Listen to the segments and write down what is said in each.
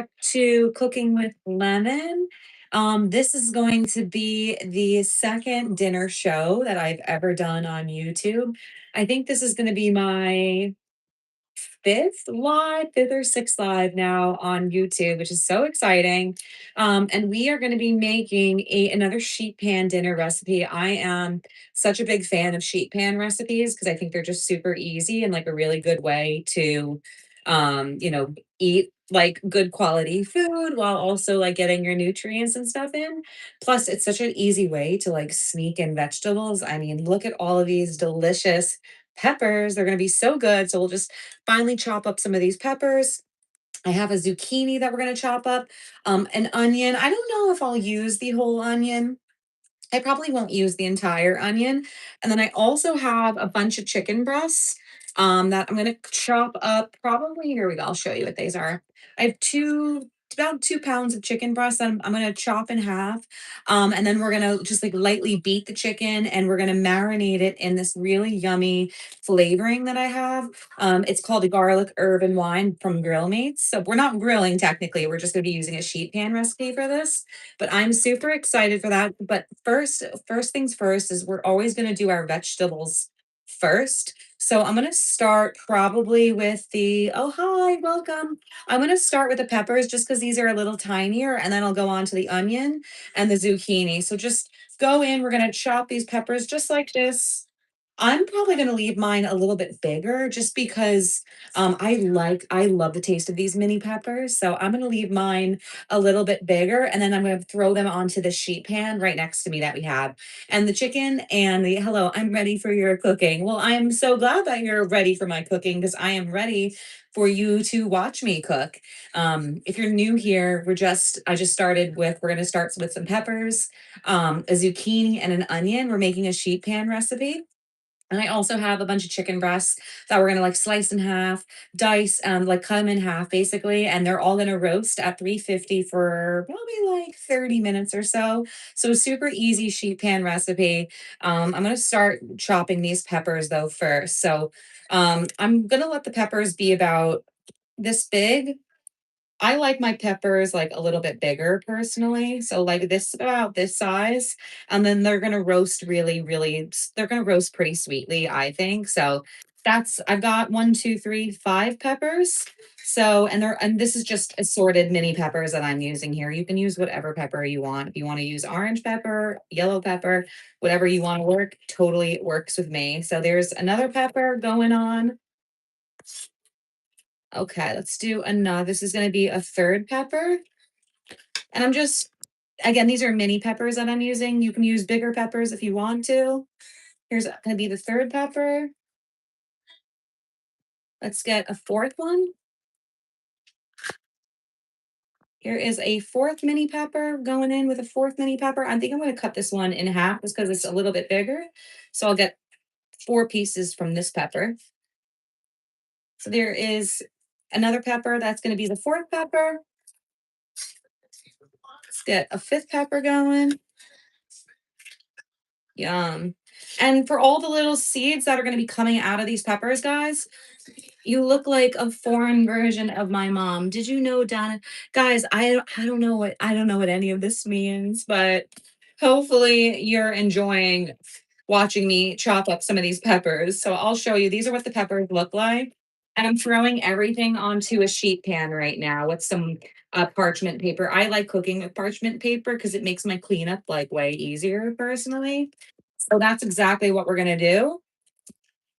back to Cooking with Lemon. This is going to be the second dinner show that I've ever done on YouTube. I think this is going to be my fifth or sixth live now on YouTube, which is so exciting. And we are going to be making another sheet pan dinner recipe. I am such a big fan of sheet pan recipes because I think they're just super easy and like a really good way to, eat like good quality food while also like getting your nutrients and stuff in. Plus, it's such an easy way to like sneak in vegetables. I mean, look at all of these delicious peppers. They're going to be so good. So we'll just finally chop up some of these peppers. I have a zucchini that we're going to chop up, an onion. I don't know if I'll use the whole onion. I probably won't use the entire onion. And then I also have a bunch of chicken breasts that I'm going to chop up. Probably, here we go. I'll show you what these are. I have about 2 pounds of chicken breasts that I'm going to chop in half. And then we're going to just like lightly beat the chicken and we're going to marinate it in this really yummy flavoring that I have. It's called a garlic herb and wine from Grill Mates. So we're not grilling technically. We're just going to be using a sheet pan recipe for this, but I'm super excited for that. But first things first is we're always going to do our vegetables first. So I'm going to start probably with oh, hi, welcome. I'm going to start with the peppers just because these are a little tinier, and then I'll go on to the onion and the zucchini. So just go in, we're going to chop these peppers just like this. I'm probably going to leave mine a little bit bigger just because I love the taste of these mini peppers. So I'm going to leave mine a little bit bigger, and then I'm going to throw them onto the sheet pan right next to me that we have. And the chicken and the hello, I'm ready for your cooking. Well, I'm so glad that you're ready for my cooking because I am ready for you to watch me cook. If you're new here, I just started with, we're going to start with some peppers, a zucchini, and an onion. We're making a sheet pan recipe. And I also have a bunch of chicken breasts that we're gonna like slice in half, dice, like cut them in half basically, and they're all gonna roast at 350 for probably like 30 minutes or so. So super easy sheet pan recipe. I'm gonna start chopping these peppers though first. So I'm gonna let the peppers be about this big. I like my peppers like a little bit bigger personally. So like this about this size. And then they're gonna roast they're gonna roast pretty sweetly, I think. So I've got one, two, three, five peppers. So and this is just assorted mini peppers that I'm using here. You can use whatever pepper you want. If you want to use orange pepper, yellow pepper, whatever you want to work, totally works with me. So there's another pepper going on. Okay, let's do another. This is going to be a third pepper. And again, these are mini peppers that I'm using. You can use bigger peppers if you want to. Here's going to be the third pepper. Let's get a fourth one. Here is a fourth mini pepper going in with a fourth mini pepper. I think I'm going to cut this one in half just because it's a little bit bigger. So I'll get 4 pieces from this pepper. So there is another pepper. That's going to be the fourth pepper. Let's get a fifth pepper going. Yum. And for all the little seeds that are going to be coming out of these peppers, guys, you look like a foreign version of my mom. Did you know, Donna? Guys, I don't know what any of this means, but hopefully you're enjoying watching me chop up some of these peppers. So I'll show you. These are what the peppers look like. And I'm throwing everything onto a sheet pan right now with some parchment paper. I like cooking with parchment paper because it makes my cleanup like way easier personally. So that's exactly what we're gonna do.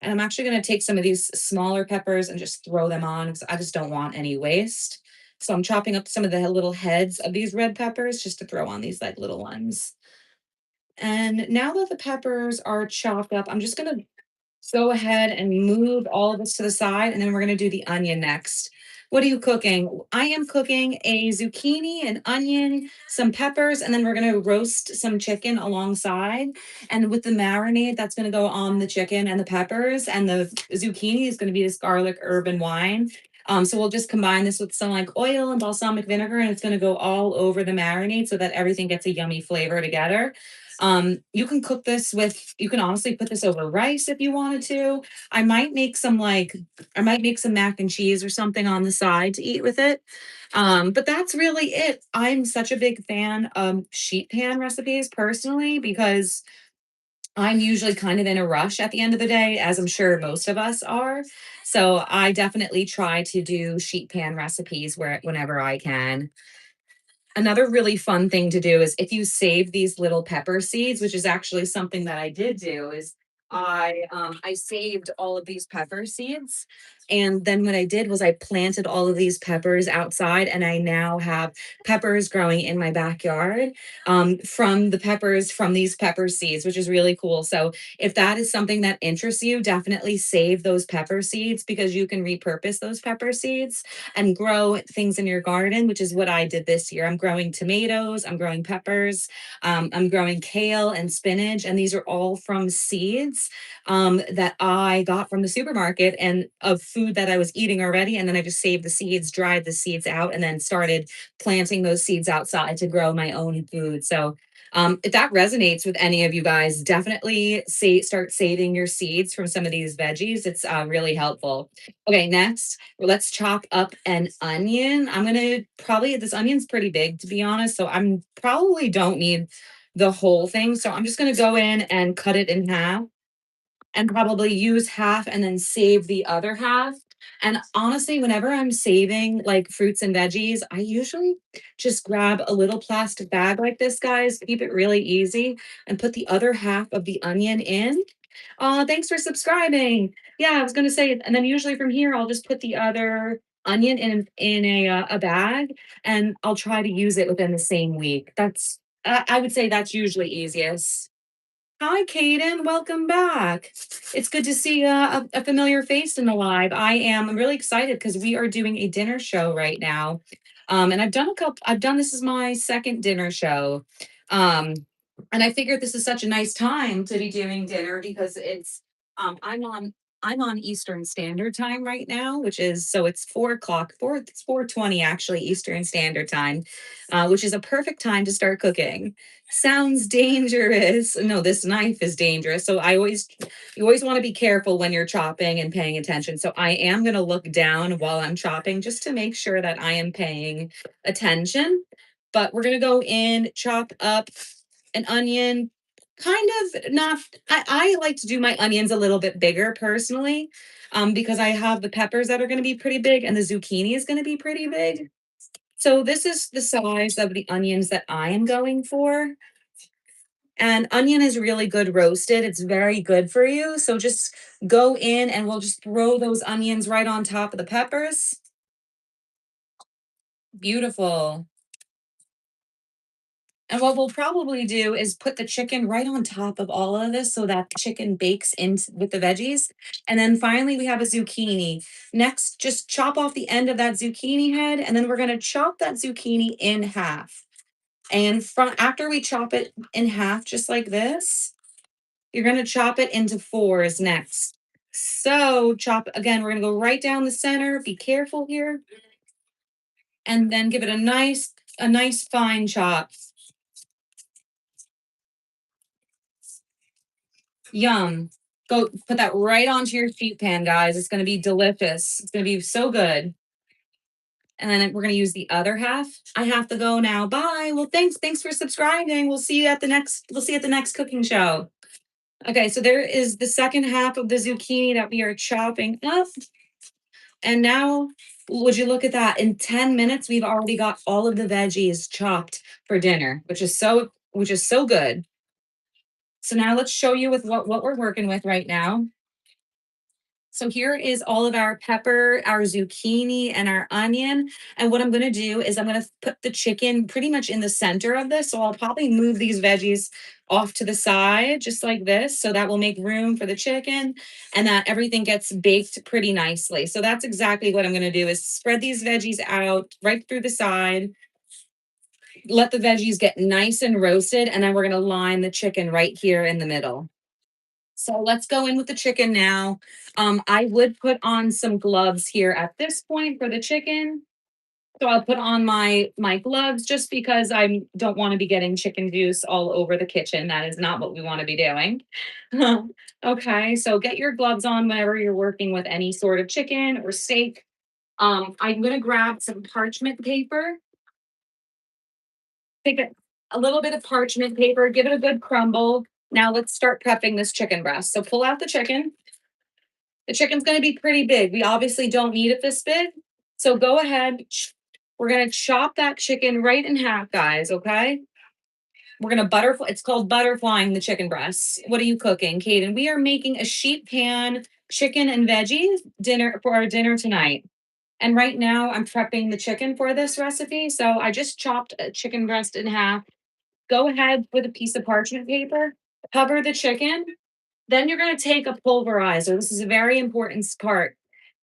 And I'm actually gonna take some of these smaller peppers and just throw them on because I just don't want any waste. So I'm chopping up some of the little heads of these red peppers just to throw on these like little ones. And now that the peppers are chopped up, I'm just gonna go ahead and move all of this to the side, and then we're gonna do the onion next. What are you cooking? I am cooking a zucchini, an onion, some peppers, and then we're gonna roast some chicken alongside. And with the marinade, that's gonna go on the chicken and the peppers, and the zucchini is gonna be this garlic herb and wine. So we'll just combine this with some like oil and balsamic vinegar, and it's gonna go all over the marinade so that everything gets a yummy flavor together. You can cook this with, you can honestly put this over rice if you wanted to. I might make some like, I might make some mac and cheese or something on the side to eat with it. But that's really it. I'm such a big fan of sheet pan recipes personally because I'm usually kind of in a rush at the end of the day, as I'm sure most of us are. So I definitely try to do sheet pan recipes whenever I can. Another really fun thing to do is if you save these little pepper seeds, which is actually something that I did do, is I saved all of these pepper seeds, and then what I did was I planted all of these peppers outside, and I now have peppers growing in my backyard from the peppers from these pepper seeds, which is really cool. So if that is something that interests you, definitely save those pepper seeds because you can repurpose those pepper seeds and grow things in your garden, which is what I did this year. I'm growing tomatoes, I'm growing peppers, I'm growing kale and spinach, and these are all from seeds that I got from the supermarket and of food that I was eating already. And then I just saved the seeds, dried the seeds out, and then started planting those seeds outside to grow my own food. So if that resonates with any of you guys, definitely start saving your seeds from some of these veggies. It's really helpful. Okay, next, well, let's chop up an onion. I'm gonna probably, this onion's pretty big to be honest, so I'm probably don't need the whole thing. So I'm just gonna go in and cut it in half and probably use half and then save the other half. And honestly, whenever I'm saving like fruits and veggies, I usually just grab a little plastic bag like this, guys, keep it really easy, and put the other half of the onion in. Thanks for subscribing. Yeah, I was gonna say, and then usually from here, I'll just put the other onion in a bag, and I'll try to use it within the same week. I would say that's usually easiest. Hi, Kaden. Welcome back. It's good to see a familiar face in the live. I'm really excited because we are doing a dinner show right now. And I've done, this is my second dinner show. Um, and I figured this is such a nice time to be doing dinner because I'm on Eastern Standard Time right now, which is, so it's 4 o'clock, it's 4:20 actually, Eastern Standard Time, which is a perfect time to start cooking. Sounds dangerous. No, this knife is dangerous. So you always want to be careful when you're chopping and paying attention. So I am going to look down while I'm chopping just to make sure that I am paying attention. But we're going to go in, chop up an onion, kind of not, I like to do my onions a little bit bigger personally, because I have the peppers that are going to be pretty big and the zucchini is going to be pretty big. So this is the size of the onions that I am going for. And onion is really good roasted. It's very good for you. So just go in and we'll just throw those onions right on top of the peppers. Beautiful. And what we'll probably do is put the chicken right on top of all of this so that the chicken bakes in with the veggies. And then finally, we have a zucchini. Next, just chop off the end of that zucchini head, and then we're going to chop that zucchini in half. And from after we chop it in half, just like this, you're going to chop it into fours next. So, chop again, we're going to go right down the center. Be careful here. And then give it a nice fine chop. Yum. Go put that right onto your sheet pan, guys. It's going to be delicious. It's going to be so good. And then we're going to use the other half. I have to go now. Bye. Well, thanks for subscribing. We'll see you at the next cooking show. Okay, so there is the second half of the zucchini that we are chopping up. And now, would you look at that? In 10 minutes, we've already got all of the veggies chopped for dinner, which is so good. So now let's show you with what we're working with right now. So here is all of our pepper, our zucchini, and our onion. And what I'm going to do is I'm going to put the chicken pretty much in the center of this. So I'll probably move these veggies off to the side, just like this. So that will make room for the chicken and that everything gets baked pretty nicely. So that's exactly what I'm going to do is spread these veggies out right through the side. Let the veggies get nice and roasted. And then we're going to line the chicken right here in the middle. So let's go in with the chicken now. I would put on some gloves here at this point for the chicken. So I'll put on my gloves just because I don't want to be getting chicken juice all over the kitchen. That is not what we want to be doing. Okay, so get your gloves on whenever you're working with any sort of chicken or steak. I'm gonna grab some parchment paper. Take a little bit of parchment paper, give it a good crumble. Now let's start prepping this chicken breast. So pull out the chicken. The chicken's gonna be pretty big. We obviously don't need it this big. So go ahead. We're gonna chop that chicken right in half, guys. Okay. We're gonna butterfly. It's called butterflying the chicken breasts. What are you cooking, Kaden? We are making a sheet pan chicken and veggies dinner for our dinner tonight. And right now, I'm prepping the chicken for this recipe. So I just chopped a chicken breast in half. Go ahead with a piece of parchment paper, cover the chicken. Then you're going to take a pulverizer. This is a very important part.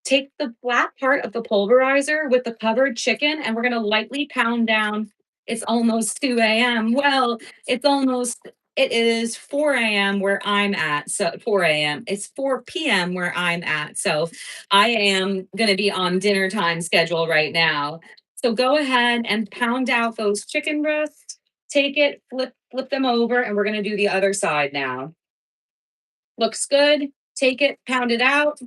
Take the flat part of the pulverizer with the covered chicken, and we're going to lightly pound down. It's almost 2 a.m. Well, it's almost, it is 4 a.m. where I'm at. So 4 a.m. It's 4 p.m. where I'm at. So I am going to be on dinner time schedule right now. So go ahead and pound out those chicken breasts. Take it, flip them over, and we're going to do the other side now. Looks good. Take it, pound it out.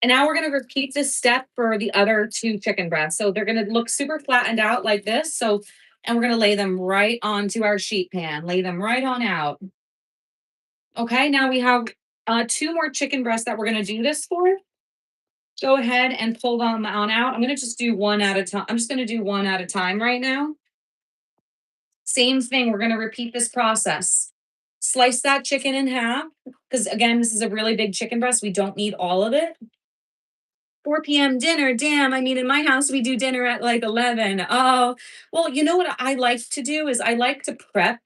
And now we're going to repeat this step for the other two chicken breasts. So they're going to look super flattened out like this. So, and we're going to lay them right onto our sheet pan. Lay them right on out. Okay, now we have two more chicken breasts that we're going to do this for. Go ahead and pull them on out. I'm going to just do one at a time. I'm just going to do one at a time right now. Same thing. We're going to repeat this process. Slice that chicken in half because, again, this is a really big chicken breast. We don't need all of it. 4 p.m. dinner. Damn, I mean, in my house, we do dinner at like 11. Oh, well, you know what I like to do is I like to prep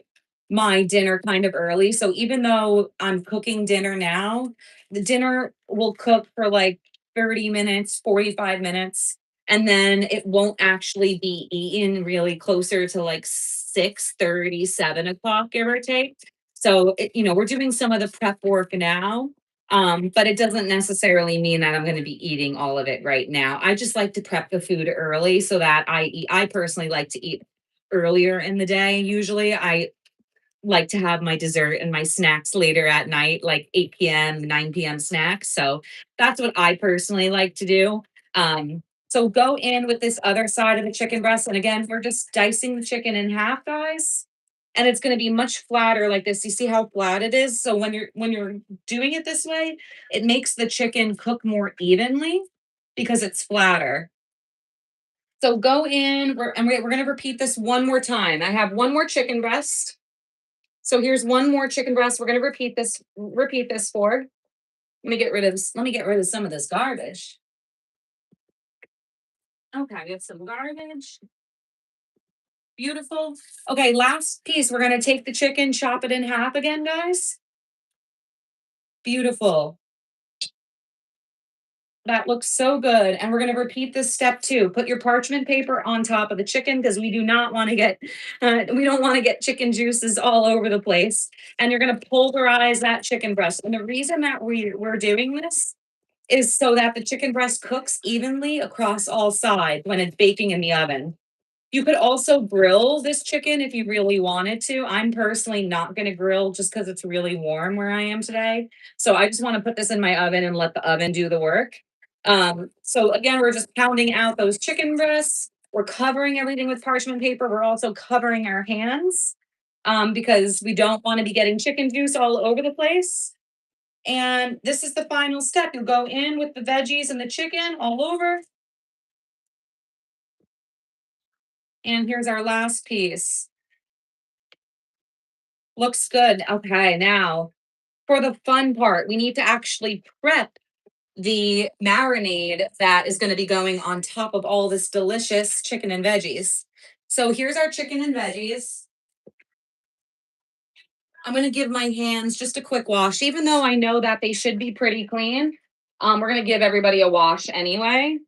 my dinner kind of early. So even though I'm cooking dinner now, the dinner will cook for like 30 minutes, 45 minutes, and then it won't actually be eaten really closer to like 6:30, 7 o'clock, give or take. So, we're doing some of the prep work now, but it doesn't necessarily mean that I'm going to be eating all of it right now. I just like to prep the food early so that I eat. I personally like to eat earlier in the day. Usually, I like to have my dessert and my snacks later at night, like 8 p.m., 9 p.m. snacks. So that's what I personally like to do. So go in with this other side of the chicken breast. And again, we're just dicing the chicken in half, guys. And it's going to be much flatter like this. You see how flat it is? So when you're doing it this way, it makes the chicken cook more evenly because it's flatter. So go in, we're going to repeat this one more time. I have one more chicken breast. So here's one more chicken breast. We're going to repeat this for. Let me get rid of some of this garbage. Okay, we have some garbage. Beautiful. Okay, last piece. We're going to take the chicken, chop it in half again, guys. Beautiful. That looks so good. And we're going to repeat this step too. Put your parchment paper on top of the chicken because we do not want to get, we don't want to get chicken juices all over the place. And you're going to pulverize that chicken breast. And the reason that we're doing this is so that the chicken breast cooks evenly across all sides when it's baking in the oven. You could also grill this chicken if you really wanted to. I'm personally not going to grill just because it's really warm where I am today. So I just want to put this in my oven and let the oven do the work. So again, we're just pounding out those chicken breasts. We're covering everything with parchment paper. We're also covering our hands because we don't want to be getting chicken juice all over the place. And this is the final step. You'll go in with the veggies and the chicken all over. And here's our last piece. Looks good. Okay, now for the fun part, we need to actually prep the marinade that is going to be going on top of all this delicious chicken and veggies. So here's our chicken and veggies. I'm going to give my hands just a quick wash, even though I know that they should be pretty clean. We're going to give everybody a wash anyway.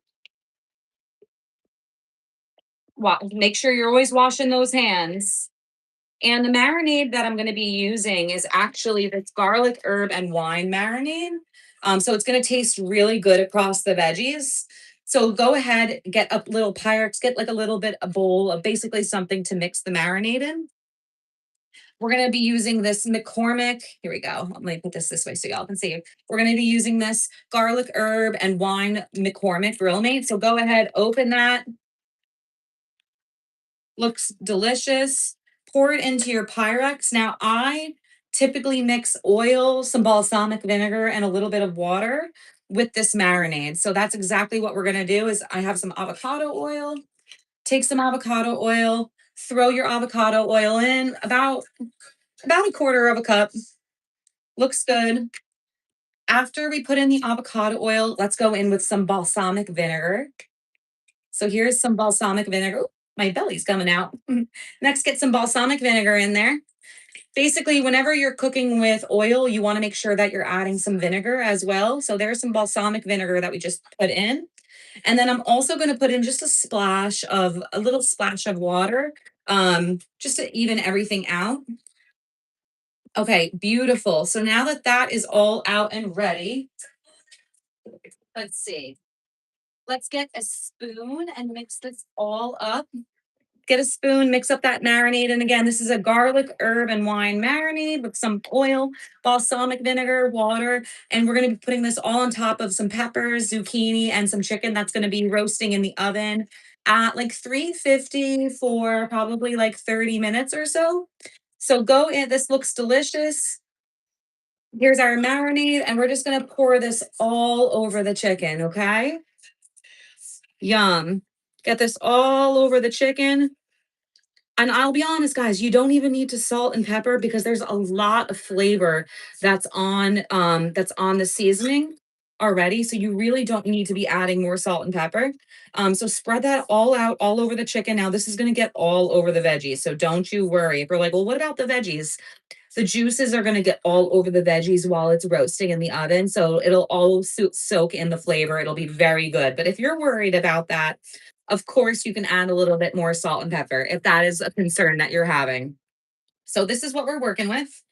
Make sure you're always washing those hands. And the marinade that I'm going to be using is actually this garlic, herb, and wine marinade. So it's going to taste really good across the veggies. So go ahead, get a little Pyrex, get like a little bit a bowl of basically something to mix the marinade in. We're going to be using this McCormick. Here we go. Let me put this way so y'all can see. We're going to be using this garlic herb and wine McCormick Grill Mate. So go ahead, open that. Looks delicious. Pour it into your Pyrex. Now, I typically mix oil, some balsamic vinegar, and a little bit of water with this marinade. So that's exactly what we're going to do is I have some avocado oil. Take some avocado oil, throw your avocado oil in about a quarter of a cup. Looks good. After we put in the avocado oil, let's go in with some balsamic vinegar. So here's some balsamic vinegar. Ooh, my belly's coming out. Next, get some balsamic vinegar in there. Basically, whenever you're cooking with oil, you want to make sure that you're adding some vinegar as well. So there's some balsamic vinegar that we just put in. And then I'm also going to put in just a little splash of water, just to even everything out. Okay, beautiful. So now that that is all out and ready, let's see. Let's get a spoon and mix this all up. Get a spoon, mix up that marinade. And again, this is a garlic, herb, and wine marinade with some oil, balsamic vinegar, water. And we're going to be putting this all on top of some peppers, zucchini, and some chicken that's going to be roasting in the oven at like 350 for probably like 30 minutes or so. So go in. This looks delicious. Here's our marinade, and we're just going to pour this all over the chicken, okay? Yum. Get this all over the chicken. And I'll be honest, guys, you don't even need to salt and pepper because there's a lot of flavor that's on the seasoning already. So you really don't need to be adding more salt and pepper. So spread that all out all over the chicken. Now this is gonna get all over the veggies. So don't you worry. If you're like, well, what about the veggies? The juices are going to get all over the veggies while it's roasting in the oven. So it'll all soak in the flavor. It'll be very good. But if you're worried about that, of course, you can add a little bit more salt and pepper if that is a concern that you're having. So this is what we're working with.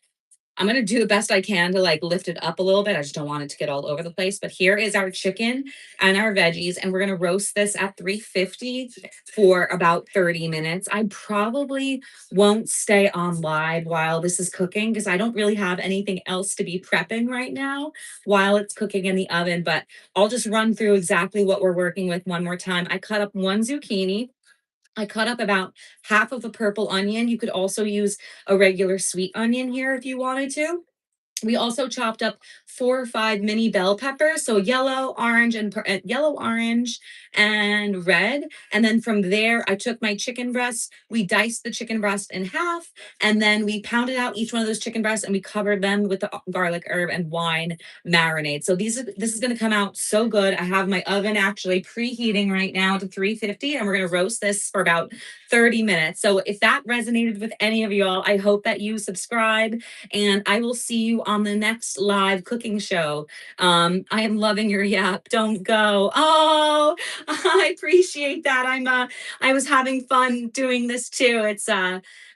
I'm gonna do the best I can to like lift it up a little bit. I just don't want it to get all over the place. But here is our chicken and our veggies, and we're gonna roast this at 350 for about 30 minutes. I probably won't stay on live while this is cooking because I don't really have anything else to be prepping right now while it's cooking in the oven. But I'll just run through exactly what we're working with one more time. I cut up one zucchini. I cut up about half of a purple onion. You could also use a regular sweet onion here if you wanted to. We also chopped up 4 or 5 mini bell peppers, so yellow, orange, and red. And then from there, I took my chicken breasts. We diced the chicken breast in half, and then we pounded out each one of those chicken breasts, and we covered them with the garlic, herb, and wine marinade. So this is going to come out so good. I have my oven actually preheating right now to 350, and we're going to roast this for about 30 minutes. So if that resonated with any of y'all, I hope that you subscribe and I will see you on the next live cooking show. I am loving your yap. Don't go. Oh, I appreciate that. I was having fun doing this too.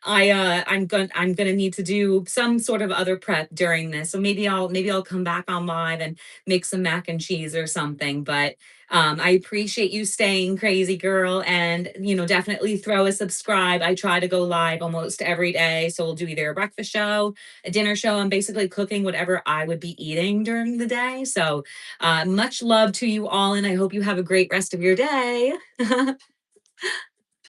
I'm gonna need to do some sort of other prep during this. So maybe I'll come back on live and make some mac and cheese or something. But I appreciate you staying crazy, girl, and definitely throw a subscribe. I try to go live almost every day, so we'll do either a breakfast show, a dinner show. I'm basically cooking whatever I would be eating during the day. So much love to you all, and I hope you have a great rest of your day.